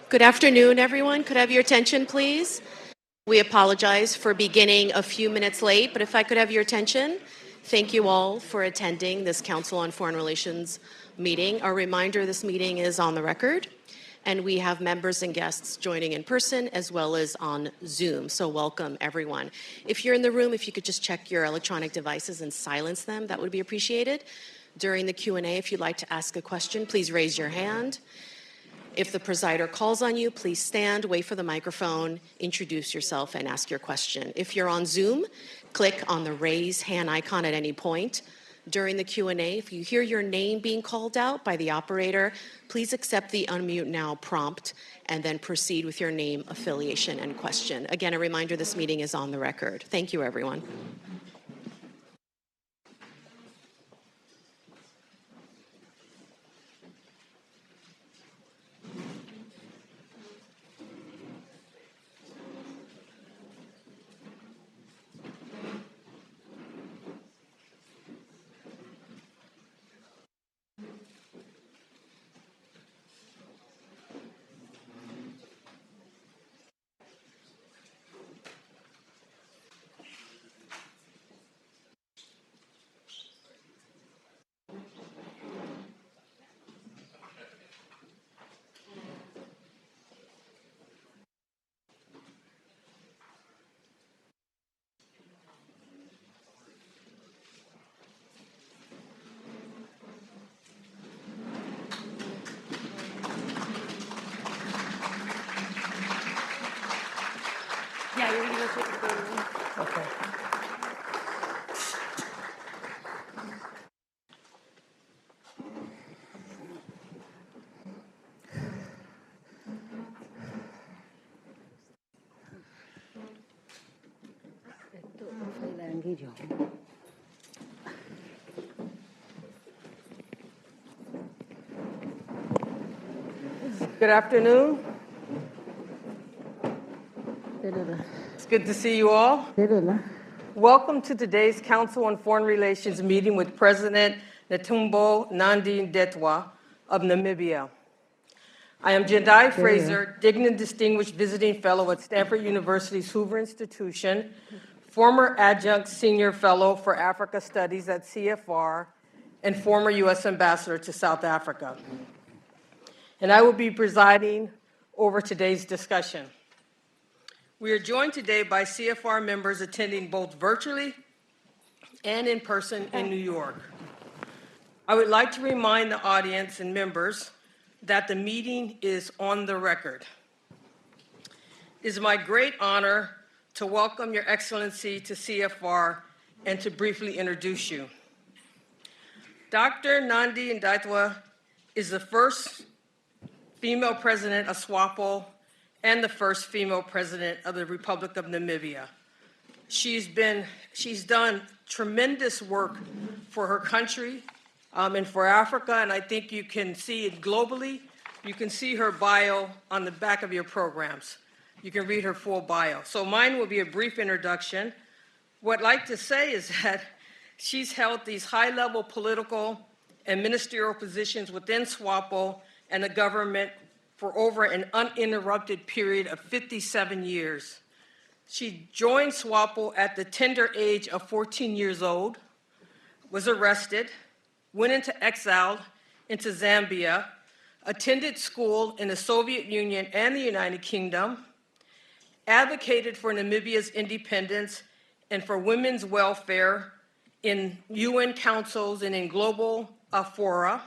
Good afternoon, everyone. Could I have your attention, please? We apologize for beginning a few minutes late, but if I could have your attention, thank you all for attending this Council on Foreign Relations meeting. A reminder, this meeting is on the record, and we have members and guests joining in person as well as on Zoom, so welcome, everyone. If you're in the room, if you could just check your electronic devices and silence them, that would be appreciated. During the Q&A, if you'd like to ask a question, please raise your hand. If the presider calls on you, please stand, wait for the microphone, introduce yourself, and ask your question. If you're on Zoom, click on the raise hand icon at any point. During the Q&A, if you hear your name being called out by the operator, please accept the unmute now prompt and then proceed with your name, affiliation, and question. Again, a reminder, this meeting is on the record. Thank you, everyone. Yeah, you're going to go take the room. Okay. Good afternoon. It's good to see you all. Welcome to today's Council on Foreign Relations meeting with President Netumbo Nandi-Ndaitwah of Namibia. I am Jendai Fraser, Dignity Distinguished Visiting Fellow at Stanford University's Hoover Institution, former Adjunct Senior Fellow for Africa Studies at CFR, and former U.S. Ambassador to South Africa. And I will be presiding over today's discussion. We are joined today by CFR members attending both virtually and in person in New York. I would like to remind the audience and members that the meeting is on the record. It is my great honor to welcome Your Excellency to CFR and to briefly introduce you. Dr. Nandi-Ndaitwah is the first female president of SWAPO and the first female president of the Republic of Namibia. She's done tremendous work for her country and for Africa, and I think you can see it globally. You can see her bio on the back of your programs. You can read her full bio. So mine will be a brief introduction. What I'd like to say is that she's held these high-level political and ministerial positions within SWAPO and the government for over an uninterrupted period of 57 years. She joined SWAPO at the tender age of 14 years old, was arrested, went into exile into Zambia, attended school in the Soviet Union and the United Kingdom, advocated for Namibia's independence and for women's welfare in UN councils and in global fora.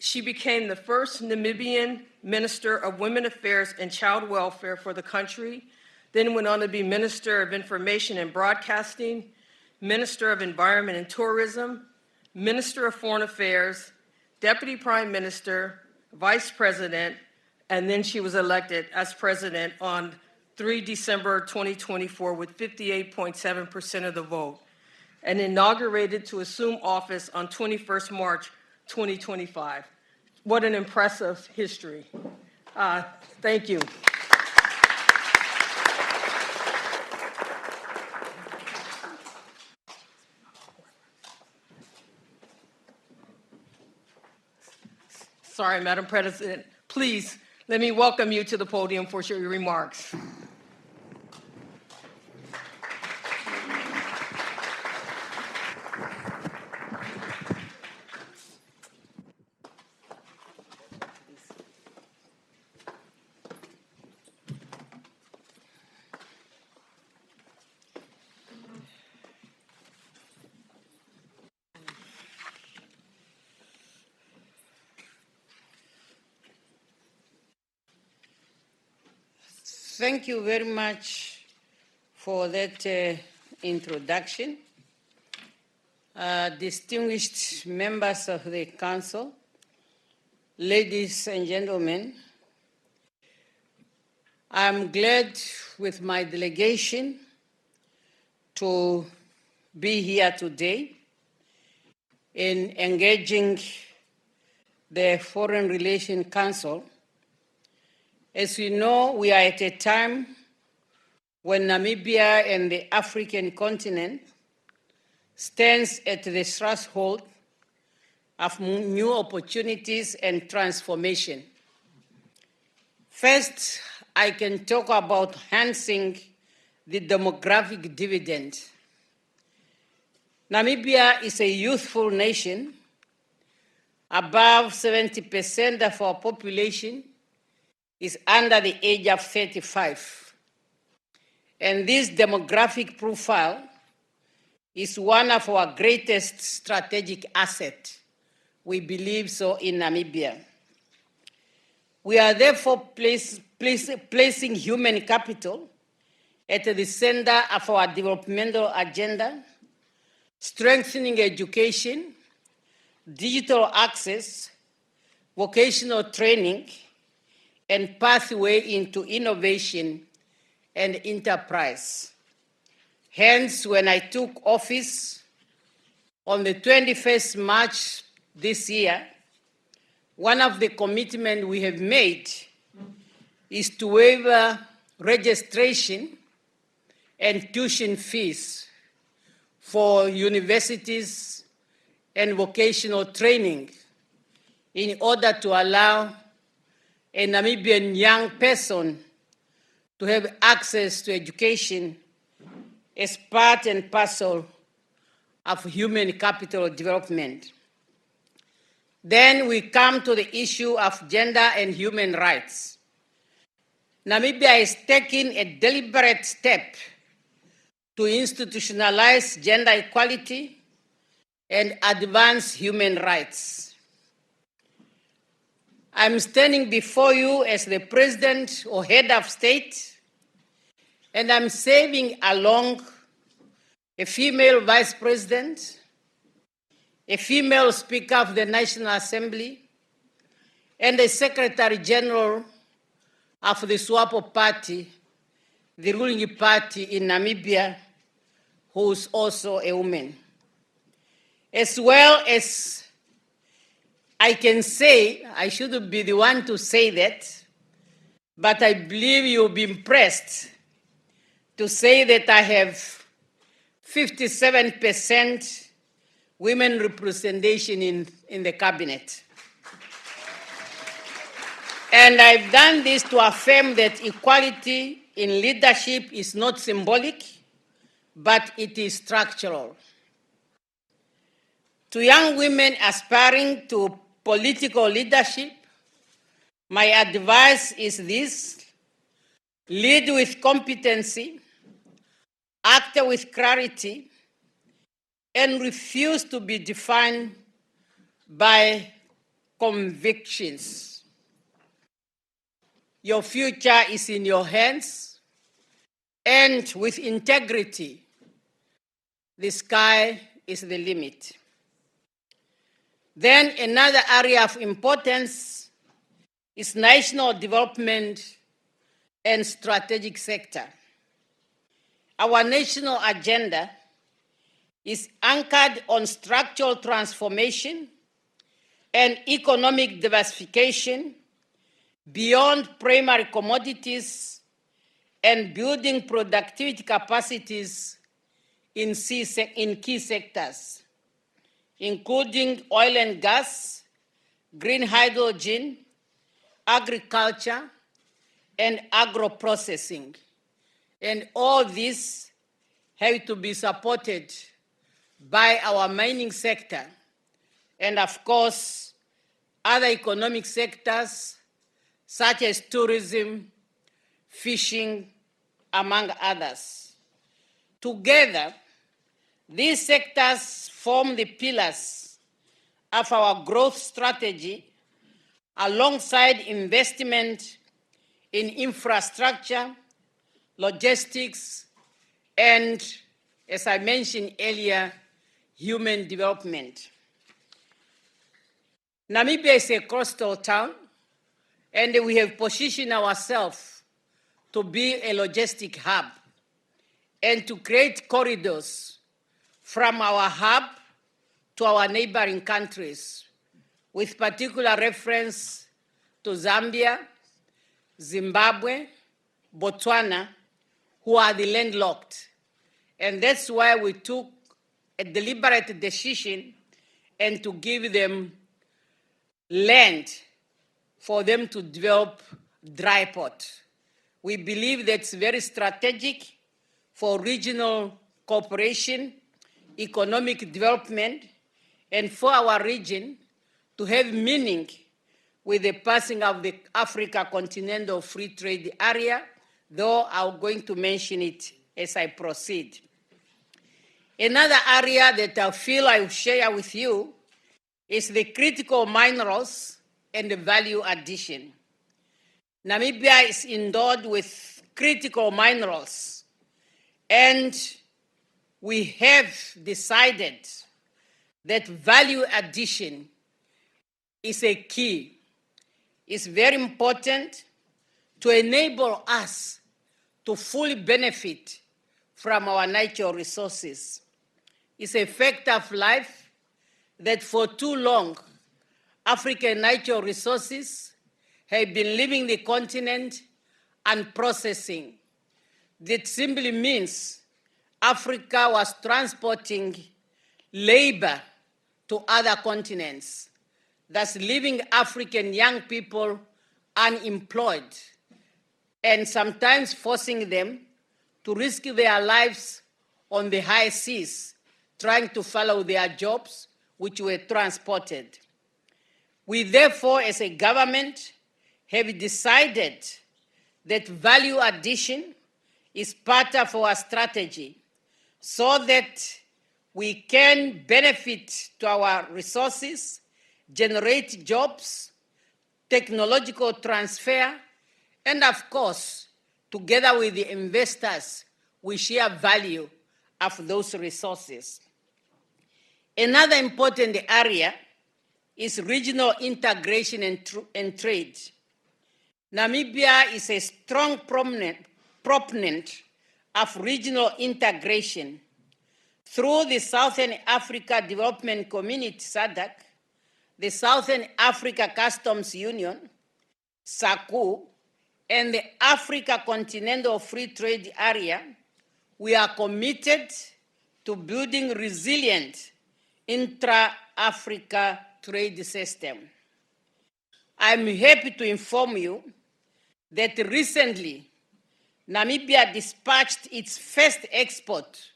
She became the first Namibian Minister of Women Affairs and Child Welfare for the country, then went on to be Minister of Information and Broadcasting, Minister of Environment and Tourism, Minister of Foreign Affairs, Deputy Prime Minister, Vice President, and then she was elected as President on 3 December 2024 with 58.7% of the vote, and inaugurated to assume office on 21st March 2025. What an impressive history. Thank you. Sorry, Madam President. Please Let me welcome you to the podium for your remarks. Thank you very much for that introduction. Distinguished members of the Council, ladies and gentlemen, I'm glad with my delegation to be here today in engaging the Foreign Relations Council. As you know, we are at a time when Namibia and the African continent stands at the threshold of new opportunities and transformation. First, I can talk about enhancing the demographic dividend. Namibia is a youthful nation. Above 70% of our population is under the age of 35. And this demographic profile is one of our greatest strategic assets. We believe so in Namibia. We are therefore placing human capital at the center of our developmental agenda, strengthening education, digital access, vocational training, and pathway into innovation and enterprise. Hence, when I took office on the 21st March this year, one of the commitments we have made is to waive registration and tuition fees for universities and vocational training in order to allow a Namibian young person to have access to education as part and parcel of human capital development. Then we come to the issue of gender and human rights. Namibia is taking a deliberate step to institutionalize gender equality and advance human rights. I'm standing before you as the president or head of state, and I'm serving along a female vice president, a female speaker of the National Assembly, and a secretary general of the SWAPO party, the ruling party in Namibia, who is also a woman. As well as I can say, I shouldn't be the one to say that, but I believe you'll be impressed to say that I have 57% women representation in the cabinet. And I've done this to affirm that equality in leadership is not symbolic, but it is structural. To young women aspiring to political leadership, my advice is this: lead with competency, act with clarity, and refuse to be defined by convictions. Your future is in your hands, and with integrity, the sky is the limit. Then another area of importance is national development and strategic sector. Our national agenda is anchored on structural transformation and economic diversification beyond primary commodities and building productivity capacities in key sectors, including oil and gas, green hydrogen, agriculture, and agro-processing. And all this have to be supported by our mining sector and, of course, other economic sectors such as tourism, fishing, among others. Together, these sectors form the pillars of our growth strategy alongside investment in infrastructure, logistics, and, as I mentioned earlier, human development. Namibia is a coastal town, and we have positioned ourselves to be a logistic hub and to create corridors from our hub to our neighboring countries, with particular reference to Zambia, Zimbabwe, Botswana, who are the landlocked. And that's why we took a deliberate decision and to give them land for them to develop dry port. We believe that's very strategic for regional cooperation, economic development, and for our region to have meaning with the passing of the Africa Continental Free Trade Area, though I'm going to mention it as I proceed. Another area that I feel I will share with you is the critical minerals and the value addition. Namibia is endowed with critical minerals, and we have decided that value addition is a key. It's very important to enable us to fully benefit from our natural resources. It's a fact of life that for too long, African natural resources have been leaving the continent and processing. That simply means Africa was transporting labor to other continents, thus leaving African young people unemployed and sometimes forcing them to risk their lives on the high seas, trying to follow their jobs, which were transported. We therefore, as a government, have decided that value addition is part of our strategy so that we can benefit to our resources, generate jobs, technological transfer, and of course, together with the investors, we share value of those resources. Another important area is regional integration and trade. Namibia is a strong proponent of regional integration through the Southern Africa Development Community, SADC, the Southern Africa Customs Union, SACU, and the Africa Continental Free Trade Area. We are committed to building resilient intra-Africa trade system. I'm happy to inform you that recently Namibia dispatched its first export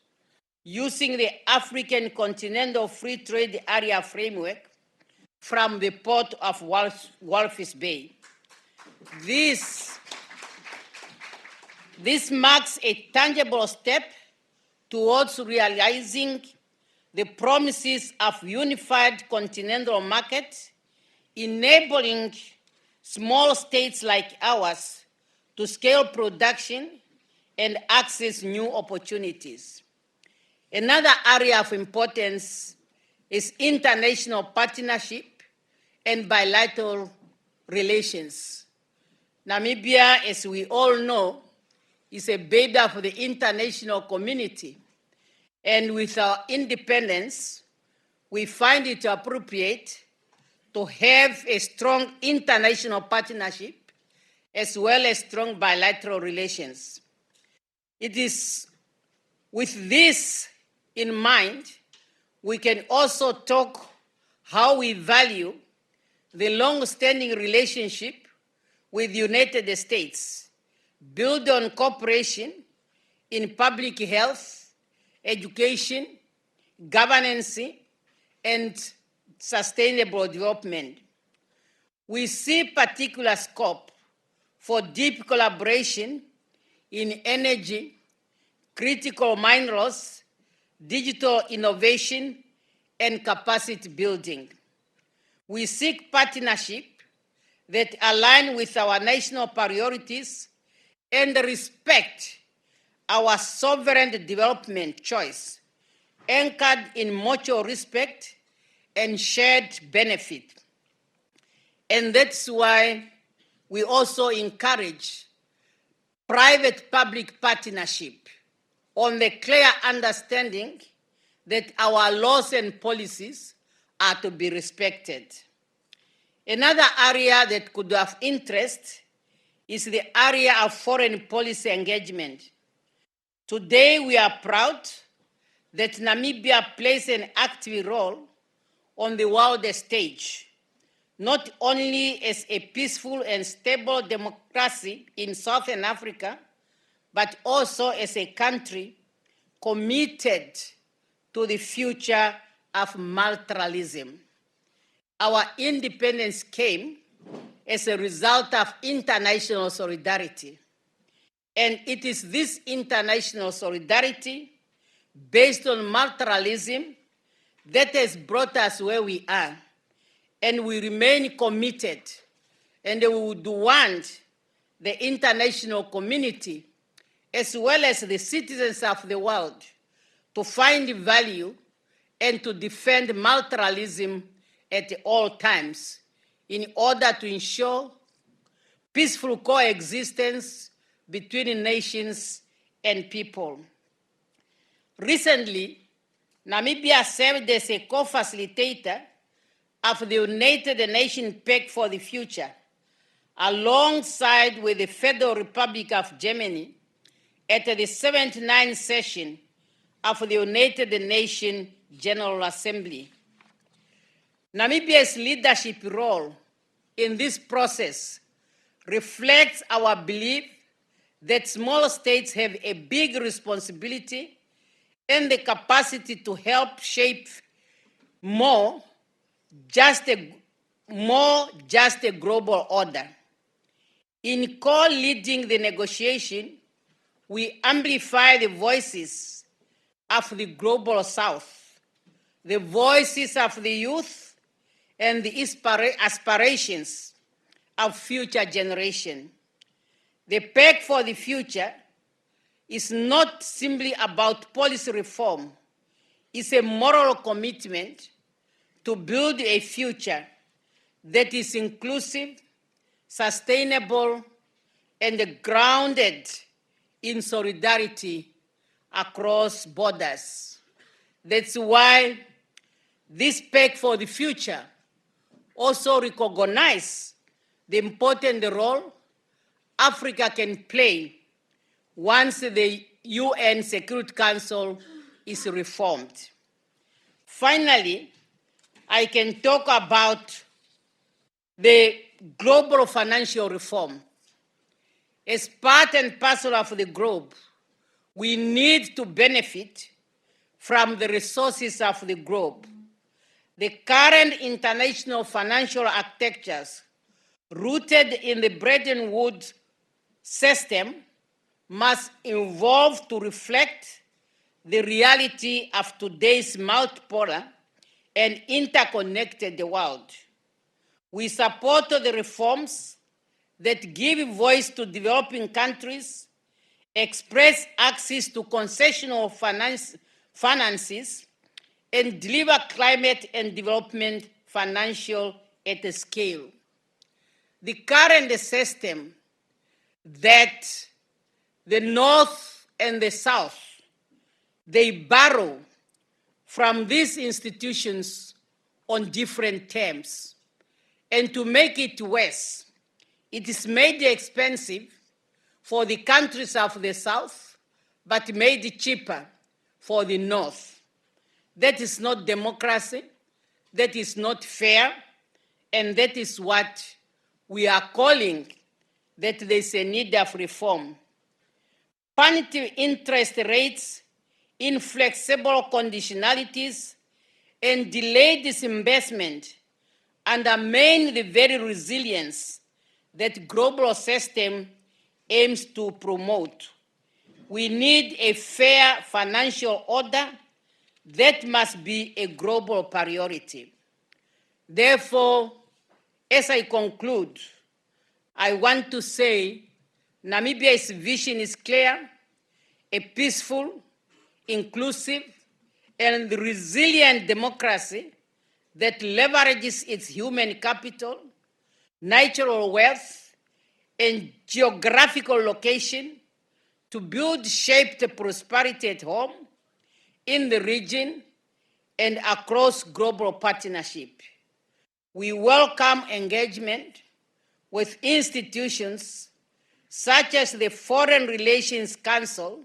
using the African Continental Free Trade Area framework from the port of Walvis Bay. This marks a tangible step towards realizing the promises of unified continental market, enabling small states like ours to scale production and access new opportunities. Another area of importance is international partnership and bilateral relations. Namibia, as we all know, is a baby of the international community. And with our independence, we find it appropriate to have a strong international partnership as well as strong bilateral relations. It is with this in mind, we can also talk how we value the long-standing relationship with the United States, build on cooperation in public health, education, governance, and sustainable development. We see particular scope for deep collaboration in energy, critical minerals, digital innovation, and capacity building. We seek partnership that align with our national priorities and respect our sovereign development choice, anchored in mutual respect and shared benefit. And that's why we also encourage private-public partnership on the clear understanding that our laws and policies are to be respected. Another area that could have interest is the area of foreign policy engagement. Today, we are proud that Namibia plays an active role on the world stage, not only as a peaceful and stable democracy in Southern Africa, but also as a country committed to the future of multilateralism. Our independence came as a result of international solidarity. And it is this international solidarity based on multilateralism that has brought us where we are. And we remain committed, and we would want the international community, as well as the citizens of the world, to find value and to defend multilateralism at all times in order to ensure peaceful coexistence between nations and people. Recently, Namibia served as a co-facilitator of the United Nations Pact for the Future, alongside with the Federal Republic of Germany at the 79th session of the United Nations General Assembly. Namibia's leadership role in this process reflects our belief that small states have a big responsibility and the capacity to help shape more just a global order. In co-leading the negotiation, we amplify the voices of the global South, the voices of the youth, and the aspirations of future generations. The Pact for the Future is not simply about policy reform. It's a moral commitment to build a future that is inclusive, sustainable, and grounded in solidarity across borders. That's why this Pact for the Future also recognizes the important role Africa can play once the UN Security Council is reformed. Finally, I can talk about the global financial reform. As part and parcel of the globe, we need to benefit from the resources of the globe. The current international financial architectures rooted in the Bretton Woods system must evolve to reflect the reality of today's multipolar and interconnected world. We support the reforms that give voice to developing countries, express access to concessional finances, and deliver climate and development financial at a scale. The current system that the North and the South, they borrow from these institutions on different terms. And to make it worse, it is made expensive for the countries of the South, but made cheaper for the North. That is not democracy, that is not fair, and that is what we are calling that there's a need of reform. Punitive interest rates, inflexible conditionalities, and delayed disinvestment undermine the very resilience that global system aims to promote. We need a fair financial order that must be a global priority. Therefore, as I conclude, I want to say Namibia's vision is clear: a peaceful, inclusive, and resilient democracy that leverages its human capital, natural wealth, and geographical location to build shaped prosperity at home, in the region, and across global partnership. We welcome engagement with institutions such as the Foreign Relations Council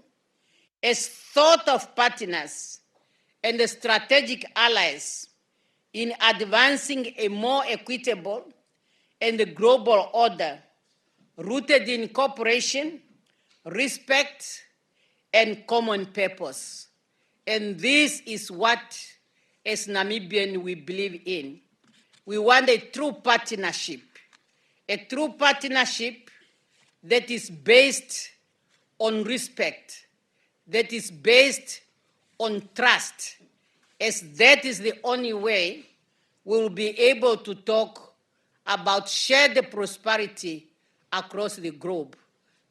as thought of partners and strategic allies in advancing a more equitable and global order rooted in cooperation, respect, and common purpose. And this is what, as Namibian, we believe in. We want a true partnership that is based on respect, that is based on trust, as that is the only way we will be able to talk about shared prosperity across the globe.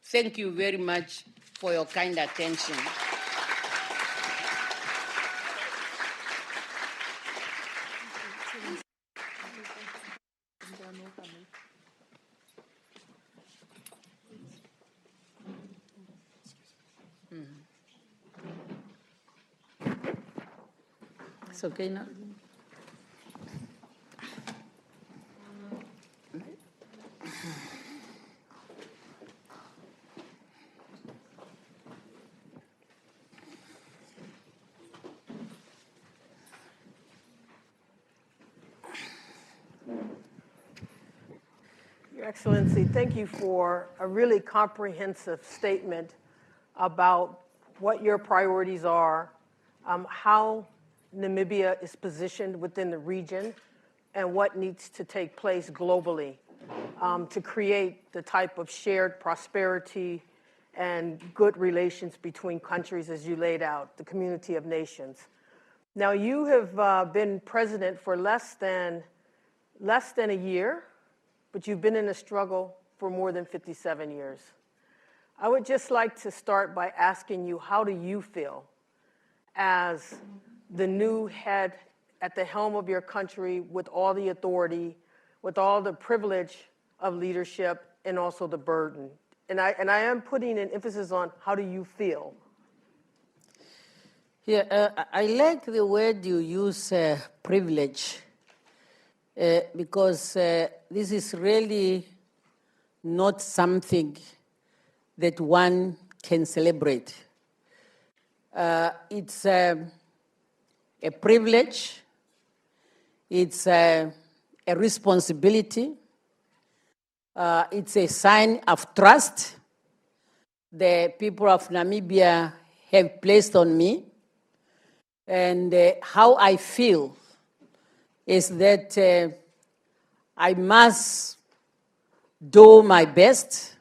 Thank you very much for your kind attention. It's okay now? Your Excellency, thank you for a really comprehensive statement about what your priorities are, how Namibia is positioned within the region, and what needs to take place globally to create the type of shared prosperity and good relations between countries as you laid out, the community of nations. Now, you have been president for less than a year, but you've been in a struggle for more than 57 years. I would just like to start by asking you, how do you feel as the new head at the helm of your country with all the authority, with all the privilege of leadership, and also the burden? And I am putting an emphasis on how do you feel? Yeah, I like the word you use, privilege, because this is really not something that one can celebrate. It's a privilege, it's a responsibility, it's a sign of trust the people of Namibia have placed on me. And how I feel is that I must do my best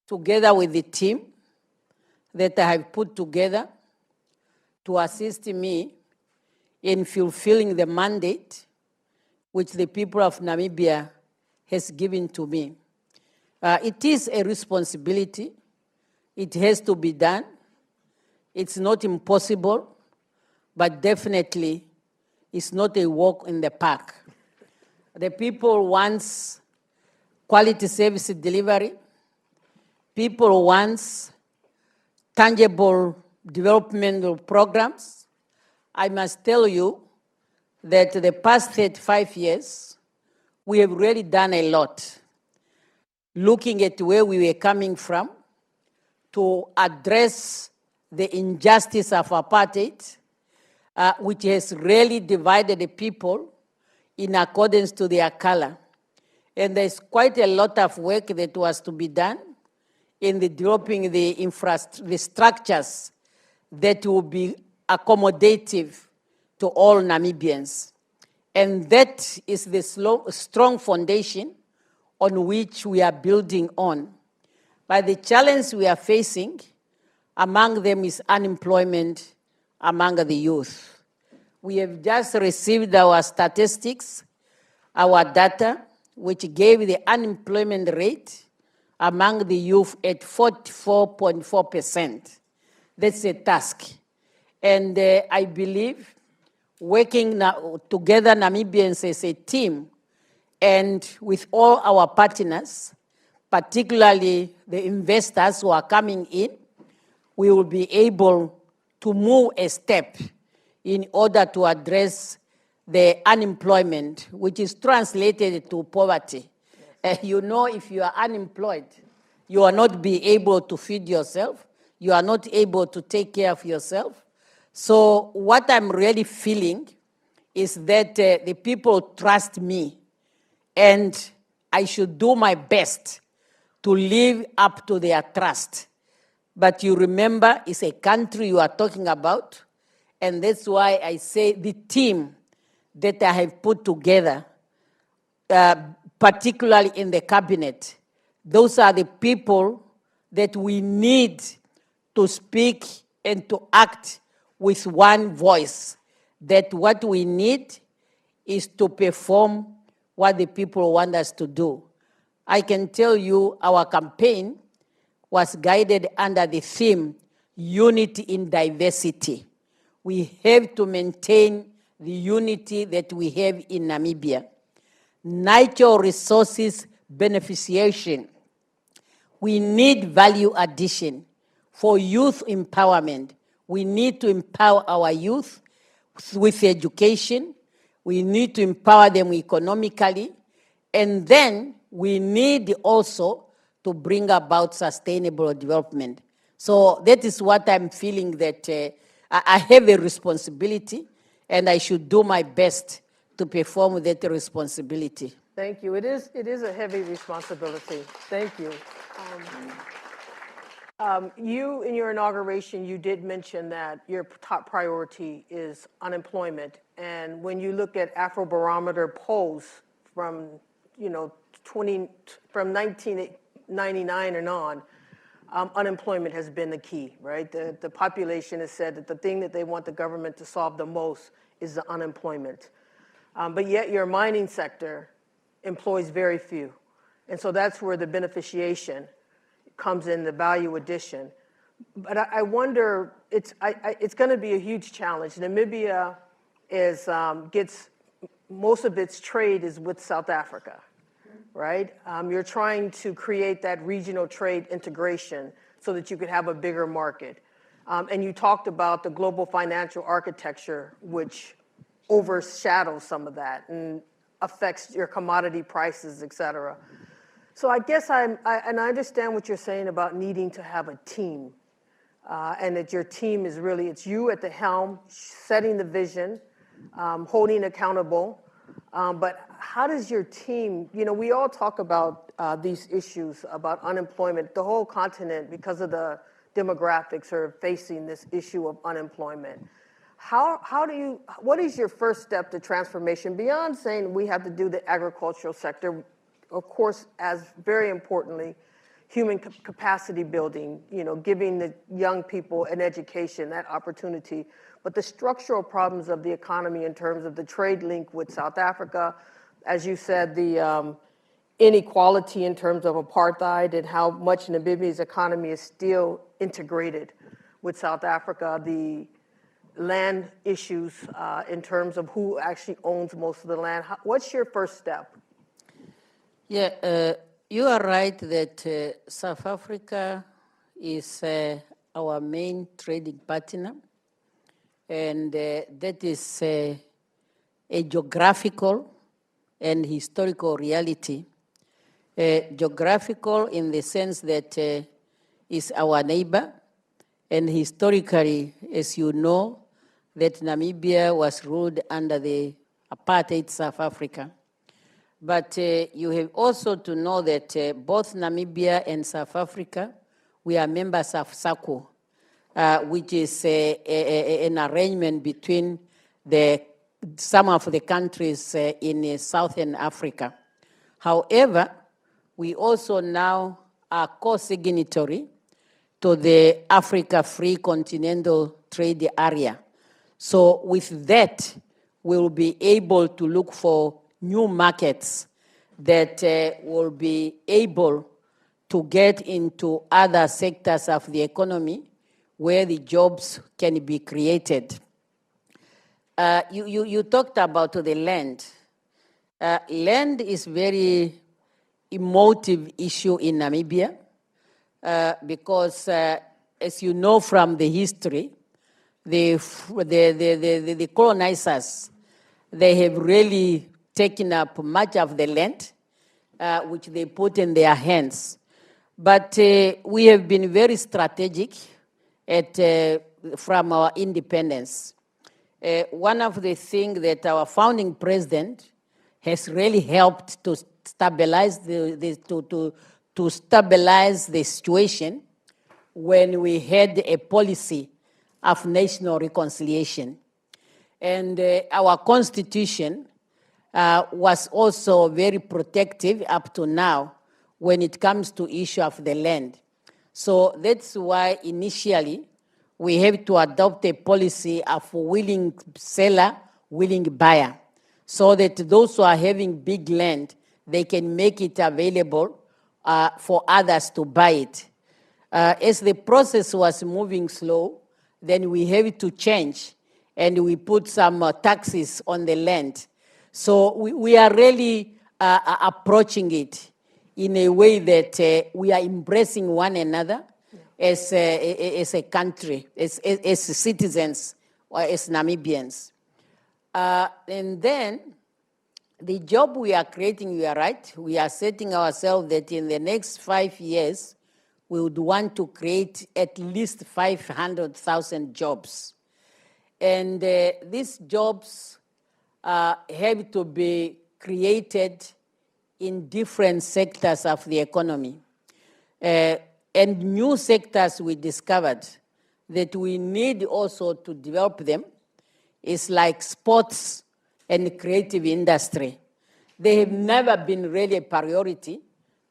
together with the team that I have put together to assist me in fulfilling the mandate which the people of Namibia has given to me. It is a responsibility. It has to be done. It's not impossible, but definitely it's not a walk in the park. The people want quality service delivery. People want tangible developmental programs. I must tell you that the past 35 years, we have really done a lot, looking at where we were coming from to address the injustice of apartheid, which has really divided the people in accordance to their color. And there's quite a lot of work that was to be done in the developing the structures that will be accommodative to all Namibians. And that is the strong foundation on which we are building on. But the challenge we are facing, among them is unemployment among the youth. We have just received our statistics, our data, which gave the unemployment rate among the youth at 44.4%. That's a task. And I believe working together, Namibians as a team, and with all our partners, particularly the investors who are coming in, we will be able to move a step in order to address the unemployment, which is translated to poverty. You know, if you are unemployed, you are not be able to feed yourself, you are not able to take care of yourself. So what I'm really feeling is that the people trust me, and I should do my best to live up to their trust. But you remember, it's a country you are talking about, and that's why I say the team that I have put together, particularly in the cabinet, those are the people that we need to speak and to act with one voice, that what we need is to perform what the people want us to do. I can tell you our campaign was guided under the theme, unity in diversity. We have to maintain the unity that we have in Namibia. Natural resources beneficiation. We need value addition. For youth empowerment, we need to empower our youth with education. We need to empower them economically. And then we need also to bring about sustainable development. So that is what I'm feeling, that I have a responsibility, and I should do my best to perform that responsibility. Thank you. It is a heavy responsibility. Thank you. You, in your inauguration, you did mention that your top priority is unemployment. And when you look at Afrobarometer polls from, from 1999 and on, unemployment has been the key, right? The population has said that the thing that they want the government to solve the most is the unemployment. But yet your mining sector employs very few. And so that's where the beneficiation comes in, the value addition. But I wonder, it's going to be a huge challenge. Namibia gets most of its trade is with South Africa, right? You're trying to create that regional trade integration so that you could have a bigger market. And you talked about the global financial architecture, which overshadows some of that and affects your commodity prices, et cetera. So I guess I understand what you're saying about needing to have a team, and that your team is really, it's you at the helm, setting the vision, holding accountable. But how does your team, we all talk about these issues about unemployment. The whole continent, because of the demographics, are facing this issue of unemployment. What is your first step to transformation beyond saying we have to do the agricultural sector? Of course, as very importantly, human capacity building, giving the young people an education, that opportunity, but the structural problems of the economy in terms of the trade link with South Africa, as you said, the inequality in terms of apartheid and how much Namibia's economy is still integrated with South Africa, the land issues in terms of who actually owns most of the land. What's your first step? Yeah, you are right that South Africa is our main trading partner, and that is a geographical and historical reality. Geographical in the sense that is our neighbor, and historically, as you know, that Namibia was ruled under the apartheid South Africa. But you have also to know that both Namibia and South Africa, we are members of SACO, which is an arrangement between some of the countries in Southern Africa. However, we also now are co-signatory to the Africa Free Continental Trade Area. So with that, we'll be able to look for new markets that will be able to get into other sectors of the economy where the jobs can be created. You talked about the land. Land is very emotive issue in Namibia because, as you know from the history, the colonizers, they have really taken up much of the land, which they put in their hands. But we have been very strategic from our independence. One of the things that our founding president has really helped to stabilize to stabilize the situation when we had a policy of national reconciliation. And our constitution was also very protective up to now when it comes to issue of the land. So that's why initially we have to adopt a policy of willing seller, willing buyer, so that those who are having big land, they can make it available for others to buy it. As the process was moving slow, then we have to change, and we put some taxes on the land. So we are really approaching it in a way that we are embracing one another as a country, as citizens, or as Namibians. And then the job we are creating, you are right, we are setting ourselves that in the next 5 years, we would want to create at least 500,000 jobs. And these jobs have to be created in different sectors of the economy. And new sectors we discovered that we need also to develop them is like sports and creative industry. They have never been really a priority,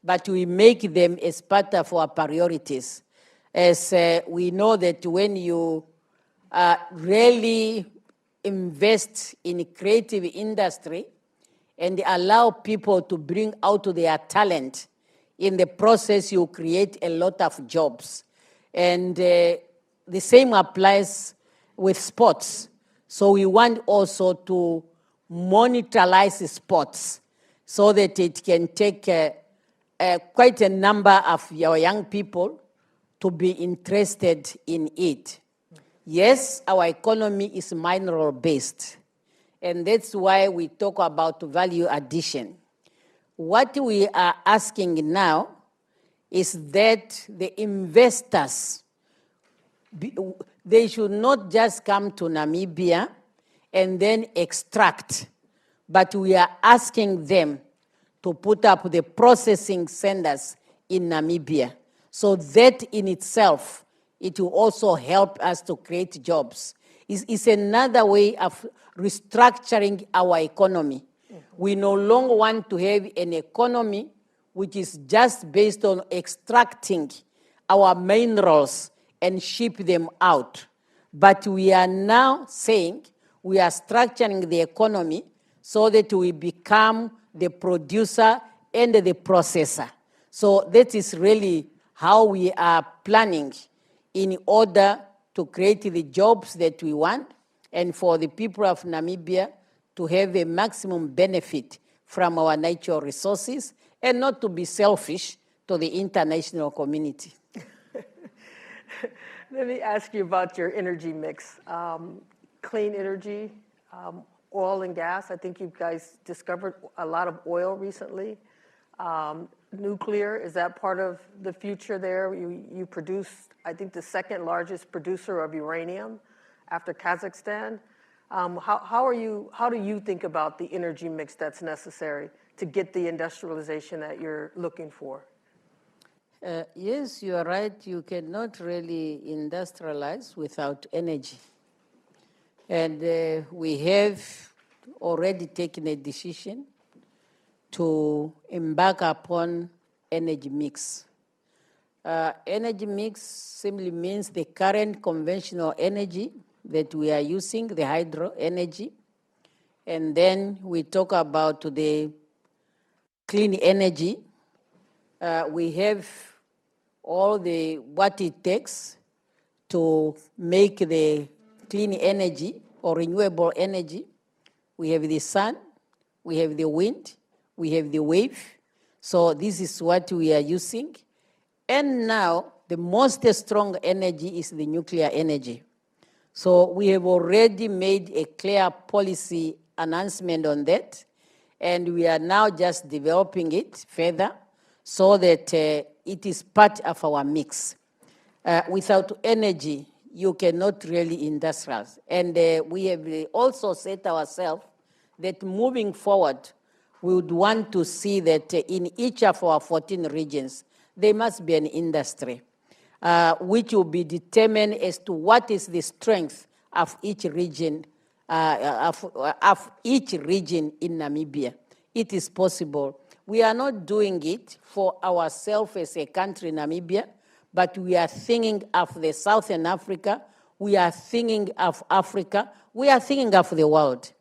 but we make them as part of our priorities. As we know that when you really invest in creative industry and allow people to bring out their talent, in the process you create a lot of jobs. And the same applies with sports. So we want also to monetize sports so that it can take quite a number of your young people to be interested in it. Yes, our economy is mineral-based, and that's why we talk about value addition. What we are asking now is that the investors, they should not just come to Namibia and then extract, but we are asking them to put up the processing centers in Namibia. So that in itself, it will also help us to create jobs. It's another way of restructuring our economy. We no longer want to have an economy which is just based on extracting our minerals and ship them out. But we are now saying we are structuring the economy so that we become the producer and the processor. So that is really how we are planning in order to create the jobs that we want and for the people of Namibia to have a maximum benefit from our natural resources and not to be selfish to the international community. Let me ask you about your energy mix. Clean energy, oil and gas. I think you guys discovered a lot of oil recently. Nuclear, is that part of the future there? You produce, I think, the second largest producer of uranium after Kazakhstan. How do you think about the energy mix that's necessary to get the industrialization that you're looking for? Yes, you are right. You cannot really industrialize without energy. And we have already taken a decision to embark upon energy mix. Energy mix simply means the current conventional energy that we are using, the hydro energy, and then we talk about the clean energy. We have all what it takes to make the clean energy or renewable energy. We have the sun, we have the wind, we have the wave. So this is what we are using. And now the most strong energy is the nuclear energy. So we have already made a clear policy announcement on that, and we are now just developing it further so that it is part of our mix. Without energy, you cannot really industrialize. And we have also set ourselves that moving forward, we would want to see that in each of our 14 regions, there must be an industry, which will be determined as to what is the strength of each region, of each region in Namibia. It is possible. We are not doing it for ourselves as a country, Namibia, but we are thinking of the Southern Africa, we are thinking of Africa, we are thinking of the world.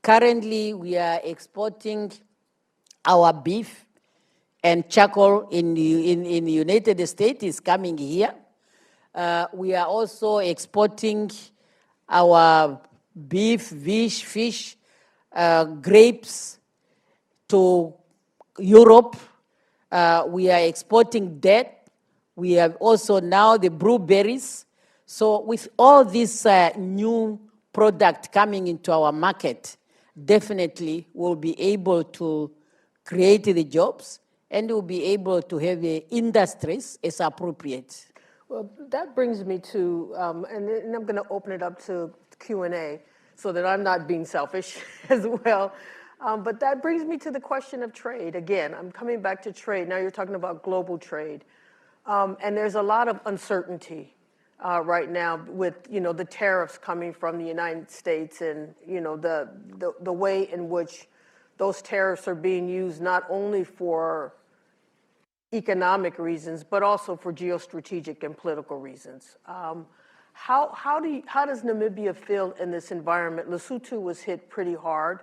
Currently, we are exporting our beef and charcoal in the United States is coming here. We are also exporting our beef, fish, grapes to Europe. We are exporting that. We have also now the blueberries. So with all this new product coming into our market, definitely we'll be able to create the jobs and we'll be able to have the industries as appropriate. Well, that brings me to, and then I'm going to open it up to Q&A so that I'm not being selfish as well. But that brings me to the question of trade. Again, I'm coming back to trade. Now you're talking about global trade. And there's a lot of uncertainty right now with, the tariffs coming from the United States and, the way in which those tariffs are being used not only for economic reasons, but also for geostrategic and political reasons. How does Namibia feel in this environment? Lesotho was hit pretty hard.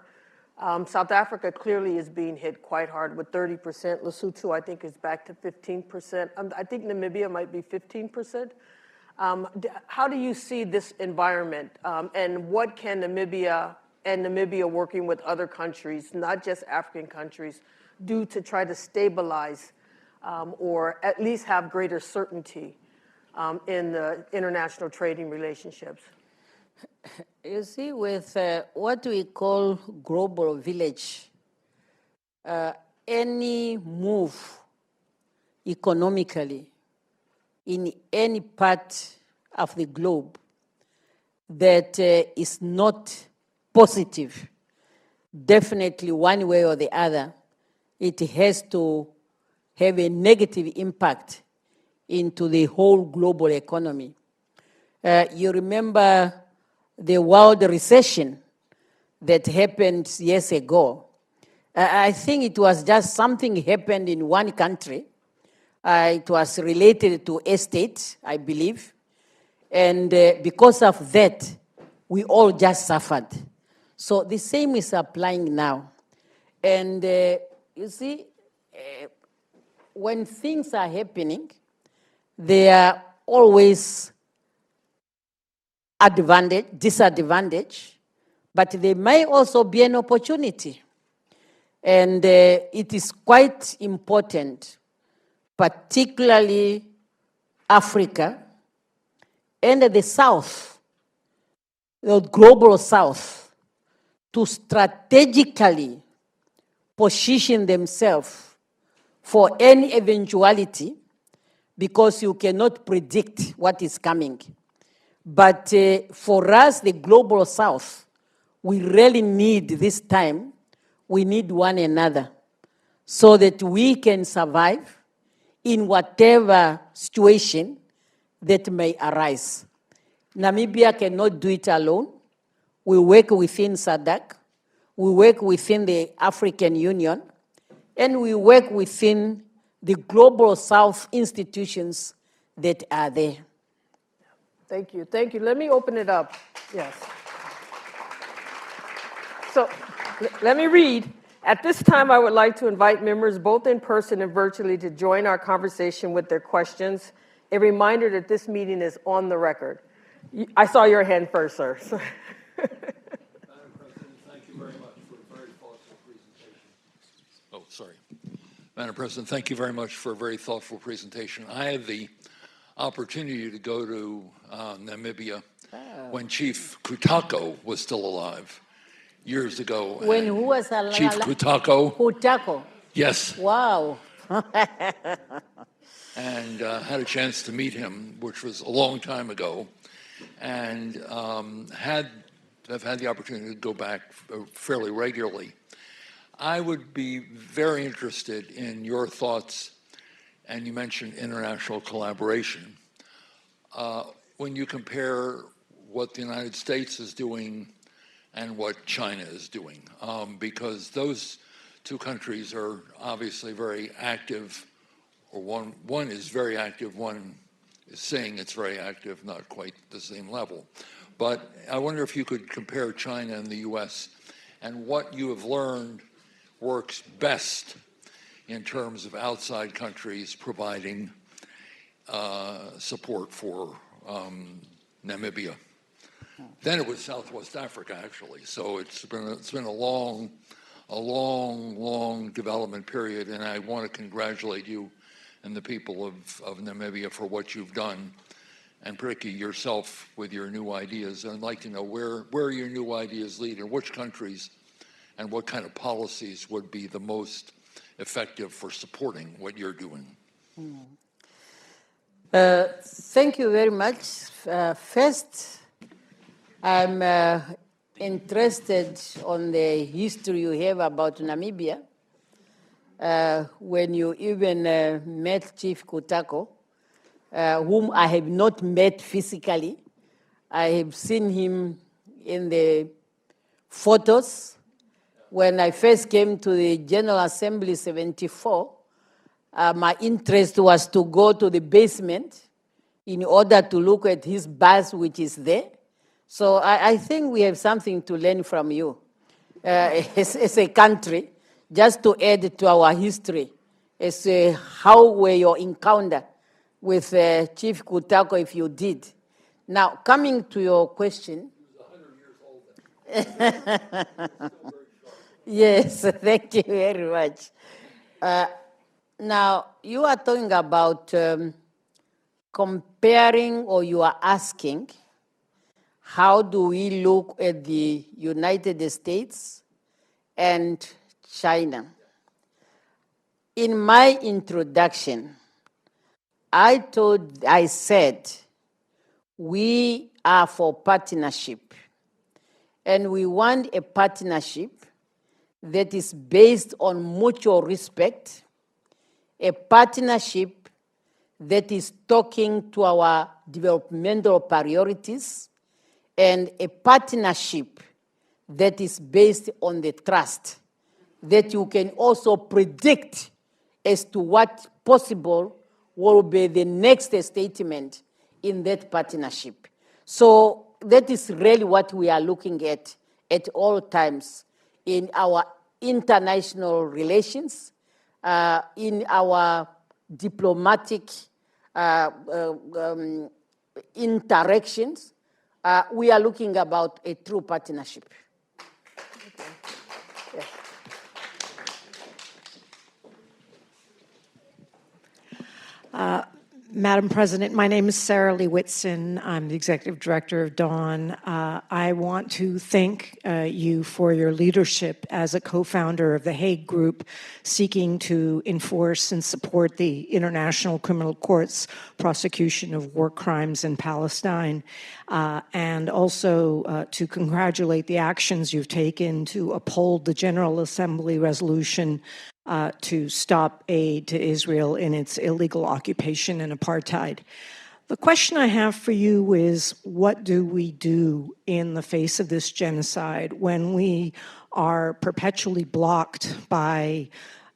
South Africa clearly is being hit quite hard with 30%. Lesotho, I think, is back to 15%. I think Namibia might be 15%. How do you see this environment? And what can Namibia working with other countries, not just African countries, do to try to stabilize or at least have greater certainty in the international trading relationships? You see, with what we call global village, any move economically in any part of the globe that is not positive, definitely one way or the other, it has to have a negative impact into the whole global economy. You remember the world recession that happened years ago. I think it was just something happened in one country. It was related to estate, I believe. And because of that, we all just suffered. So the same is applying now. And you see, when things are happening, there are always disadvantage, but there may also be an opportunity. And it is quite important, particularly Africa and the South, the global South, to strategically position themselves for any eventuality, because you cannot predict what is coming. But for us, the global South, we really need this time, we need one another so that we can survive in whatever situation that may arise. Namibia cannot do it alone. We work within SADC, we work within the African Union, and we work within the Global South institutions that are there. Thank you. Thank you. Let me open it up. Yes. So let me read. At this time, I would like to invite members both in person and virtually to join our conversation with their questions. A reminder that this meeting is on the record. I saw your hand first, sir. Madam President, thank you very much for a very thoughtful presentation. Oh, sorry. Madam President, thank you very much for a very thoughtful presentation. I had the opportunity to go to Namibia when Chief Kutako was still alive years ago. When who was alive? Chief Kutako. Kutako. Yes. Wow. And had a chance to meet him, which was a long time ago, and I've had the opportunity to go back fairly regularly. I would be very interested in your thoughts, and you mentioned international collaboration. When you compare what the United States is doing and what China is doing, because those two countries are obviously very active, or one is very active, one is saying it's very active, not quite the same level. But I wonder if you could compare China and the U.S. and what you have learned works best in terms of outside countries providing support for Namibia. Then it was Southwest Africa, actually. So it's been a long development period, and I want to congratulate you and the people of Namibia for what you've done, and particularly yourself with your new ideas. I'd like to know where your new ideas lead, and which countries, and what kind of policies would be the most effective for supporting what you're doing. Thank you very much. First, I'm interested on the history you have about Namibia. When you even met Chief Kutako, whom I have not met physically. I have seen him in the photos. When I first came to the General Assembly 74, my interest was to go to the basement in order to look at his bus, which is there. So I think we have something to learn from you as a country, just to add to our history, as how were your encounter with Chief Kutako, if you did. Now, coming to your question. He was 100 years old then. Yes, thank you very much. Now, you are talking about comparing, or you are asking, how do we look at the United States and China? In my introduction, I said, we are for partnership, and we want a partnership that is based on mutual respect, a partnership that is talking to our developmental priorities, and a partnership that is based on the trust that you can also predict as to what possible will be the next statement in that partnership. So that is really what we are looking at all times in our international relations, in our diplomatic interactions. We are looking about a true partnership. Yes. Madam President, my name is Sarah Lee Whitson. I'm the Executive Director of Dawn. I want to thank you for your leadership as a co-founder of the Hague Group, seeking to enforce and support the International Criminal Court's prosecution of war crimes in Palestine, and also to congratulate the actions you've taken to uphold the General Assembly resolution to stop aid to Israel in its illegal occupation and apartheid. The question I have for you is, what do we do in the face of this genocide when we are perpetually blocked by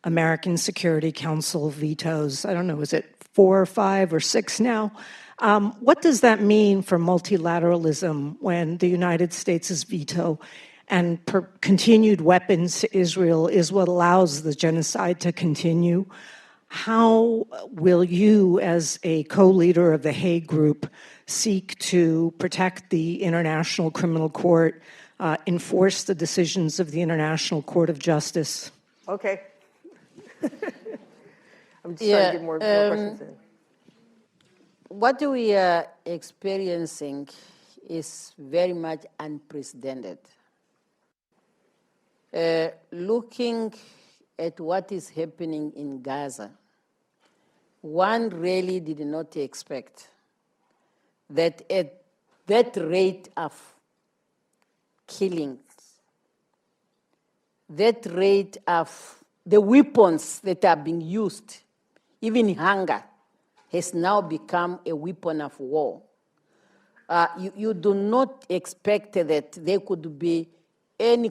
American Security Council vetoes? I don't know, is it 4 or 5 or 6 now? What does that mean for multilateralism when the United States' veto and continued weapons to Israel is what allows the genocide to continue? How will you, as a co-leader of the Hague Group, seek to protect the International Criminal Court, enforce the decisions of the International Court of Justice? Okay. I'm just trying to get more questions in. What we are experiencing is very much unprecedented. Looking at what is happening in Gaza, one really did not expect that at that rate of killings, that rate of the weapons that are being used, even hunger, has now become a weapon of war. You do not expect that there could be any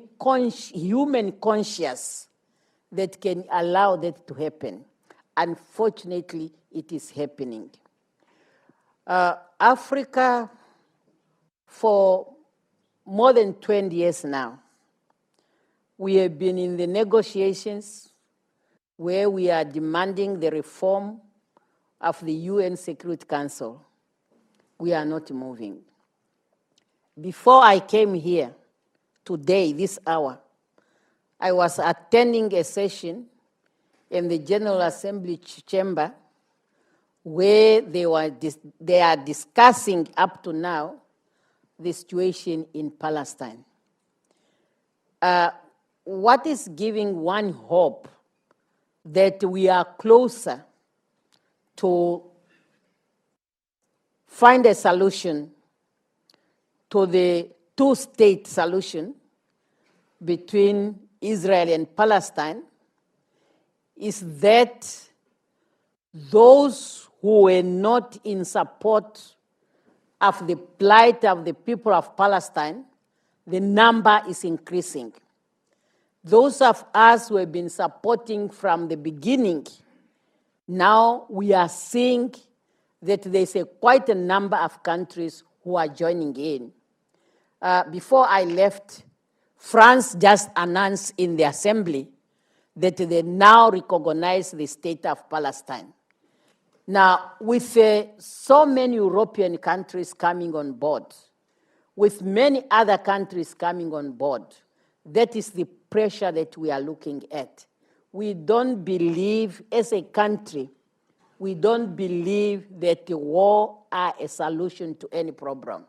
human conscience that can allow that to happen. Unfortunately, it is happening. Africa, for more than 20 years now, we have been in the negotiations where we are demanding the reform of the UN Security Council. We are not moving. Before I came here, today, this hour, I was attending a session in the General Assembly chamber where they are discussing up to now the situation in Palestine. What is giving one hope that we are closer to find a solution to the two-state solution between Israel and Palestine is that those who were not in support of the plight of the people of Palestine, the number is increasing. Those of us who have been supporting from the beginning, now we are seeing that there's quite a number of countries who are joining in. Before I left, France just announced in the assembly that they now recognize the state of Palestine. Now, with so many European countries coming on board, with many other countries coming on board, that is the pressure that we are looking at. We don't believe, as a country, we don't believe that the war are a solution to any problem.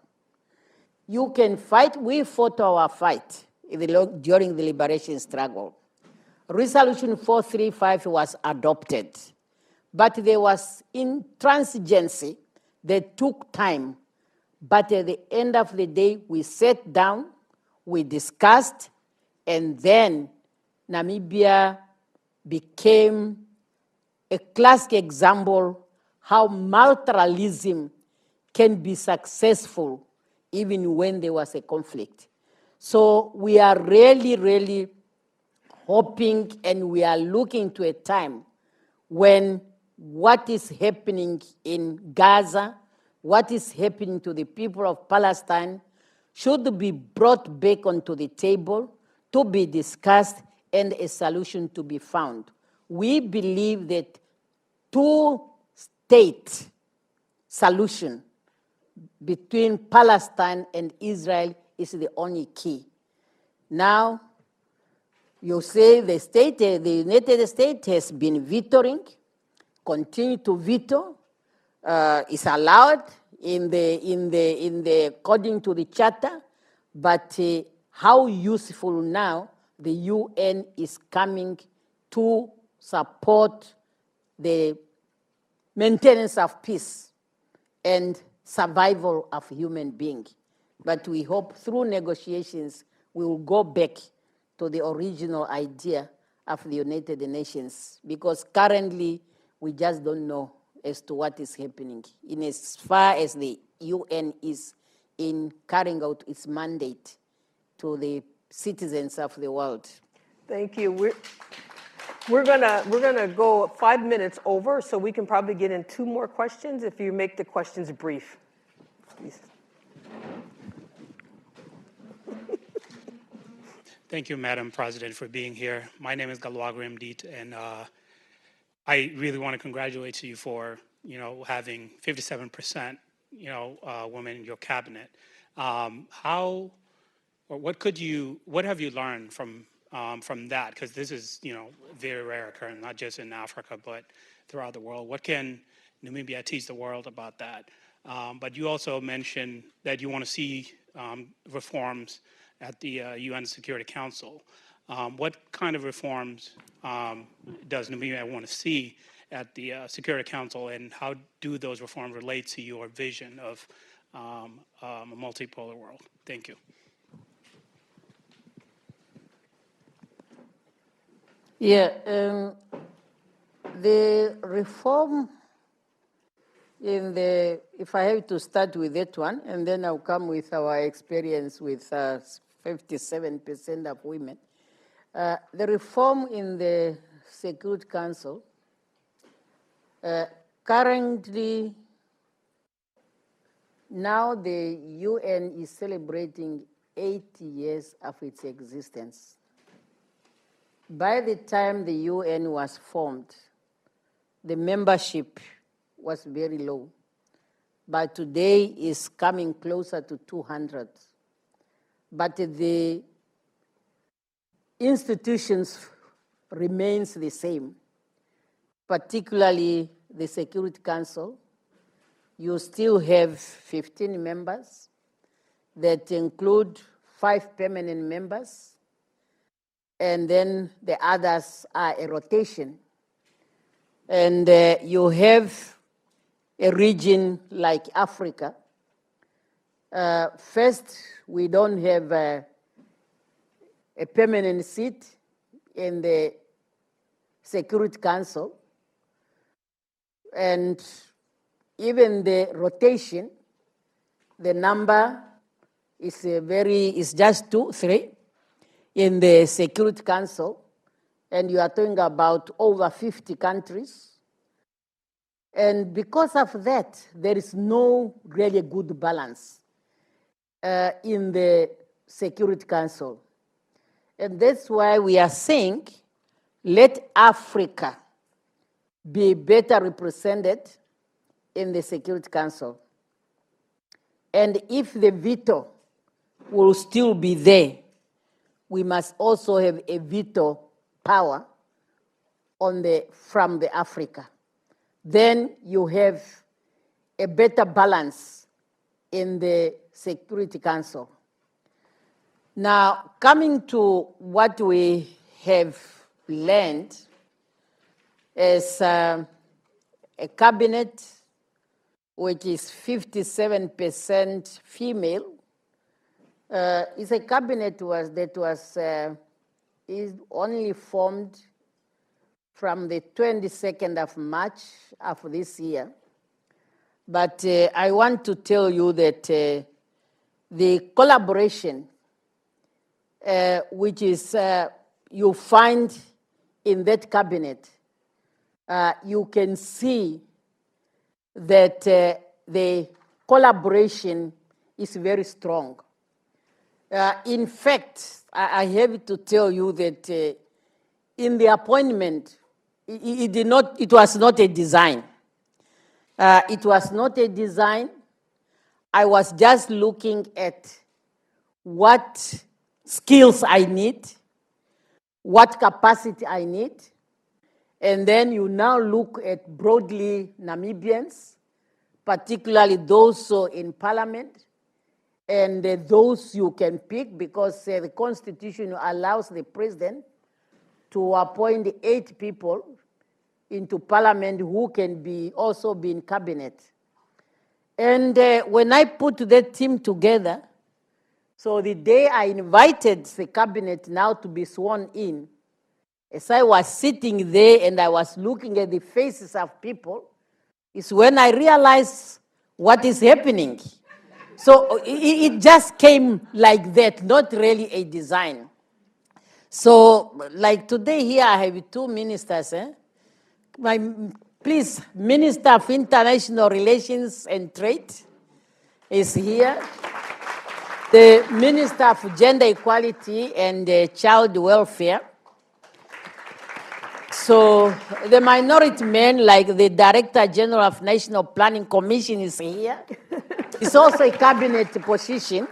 You can fight. We fought our fight during the liberation struggle. Resolution 435 was adopted, but there was intransigency that took time. But at the end of the day, we sat down, we discussed, and then Namibia became a classic example how multilateralism can be successful even when there was a conflict. So we are really, really hoping, and we are looking to a time when what is happening in Gaza, what is happening to the people of Palestine, should be brought back onto the table to be discussed and a solution to be found. We believe that two-state solution between Palestine and Israel is the only key. Now, you say the United States has been vetoing, continue to veto. is allowed according to the charter, but how useful now the UN is coming to support the maintenance of peace and survival of human beings. But we hope through negotiations we will go back to the original idea of the United Nations, because currently we just don't know as to what is happening in as far as the UN is in carrying out its mandate to the citizens of the world. Thank you. We're gonna go 5 minutes over, so we can probably get in 2 more questions if you make the questions brief. Please. Thank you, Madam President, for being here. My name is Galwagri Mdit, and I really want to congratulate you for having 57% women in your cabinet. What have you learned from that? Because this is very rare occurrence, not just in Africa but throughout the world. What can Namibia teach the world about that? But you also mentioned that you want to see reforms at the UN Security Council. What kind of reforms does Namibia want to see at the Security Council, and how do those reforms relate to your vision of a multipolar world? Thank you. Yeah, the reform if I have to start with that one, and then I'll come with our experience with 57% of women. The reform in the Security Council, currently, now the UN is celebrating 80 years of its existence. By the time the UN was formed, the membership was very low, but today is coming closer to 200. But the institutions remains the same, particularly the Security Council. You still have 15 members that include 5 permanent members, and then the others are a rotation. And you have a region like Africa. First, we don't have a permanent seat in the Security Council. And even the rotation, the number is just 2, 3 in the Security Council. And you are talking about over 50 countries. And because of that, there is no really good balance in the Security Council. And that's why we are saying, let Africa be better represented in the Security Council. And if the veto will still be there, we must also have a veto power from the Africa. Then you have a better balance in the Security Council. Now, coming to what we have learned as a cabinet which is 57% female, is a cabinet that is only formed from the 22nd of March of this year. But I want to tell you that the collaboration, which is you find in that cabinet, you can see that the collaboration is very strong. In fact, I have to tell you that in the appointment, it was not a design. It was not a design. I was just looking at what skills I need, what capacity I need, and then you now look at broadly Namibians, particularly those in parliament, and those you can pick, because the Constitution allows the president to appoint 8 people into parliament who can also be in cabinet. And when I put that team together, so the day I invited the cabinet now to be sworn in, as I was sitting there and I was looking at the faces of people, is when I realized what is happening. So it just came like that, not really a design. So like today here, I have 2 ministers. Please, Minister of International Relations and Trade is here. The Minister of Gender Equality and Child Welfare. So the minority men, like the Director General of National Planning Commission is here. It's also a cabinet position.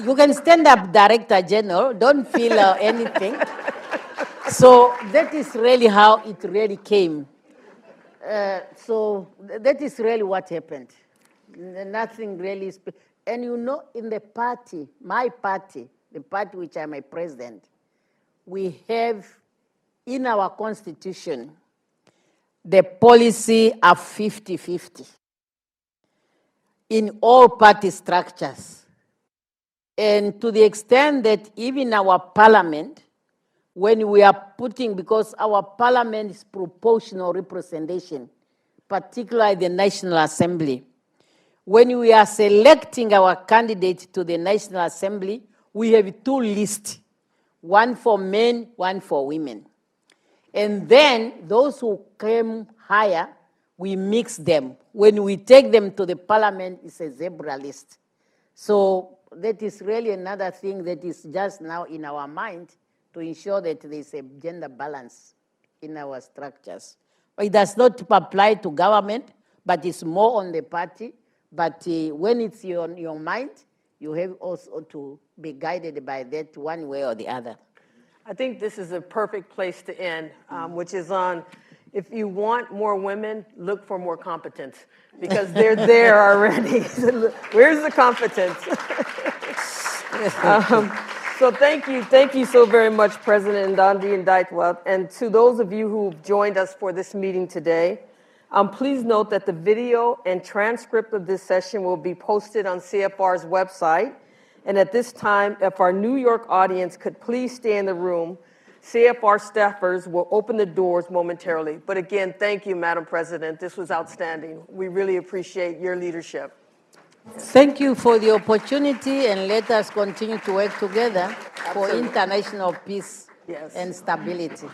You can stand up, Director General, don't feel anything. So that is really how it really came. So that is really what happened. Nothing really, and you know, in the party, my party, the party which I'm a president, we have in our constitution the policy of 50-50 in all party structures. And to the extent that even our parliament, when we are putting, because our parliament is proportional representation, particularly the National Assembly, when we are selecting our candidate to the National Assembly, we have 2 lists, one for men, one for women. And then those who came higher, we mix them. When we take them to the parliament, it's a zebra list. So that is really another thing that is just now in our mind to ensure that there's a gender balance in our structures. It does not apply to government, but it's more on the party. But when it's on your mind, you have also to be guided by that one way or the other. I think this is a perfect place to end, which is on, if you want more women, look for more competence, because they're there already. Where's the competence? So thank you so very much, President Ndondi Ndaitwah. And to those of you who've joined us for this meeting today, please note that the video and transcript of this session will be posted on CFR's website. And at this time, if our New York audience could please stay in the room, CFR staffers will open the doors momentarily. But again, thank you, Madam President. This was outstanding. We really appreciate your leadership. Thank you for the opportunity, and let us continue to work together for international peace and stability.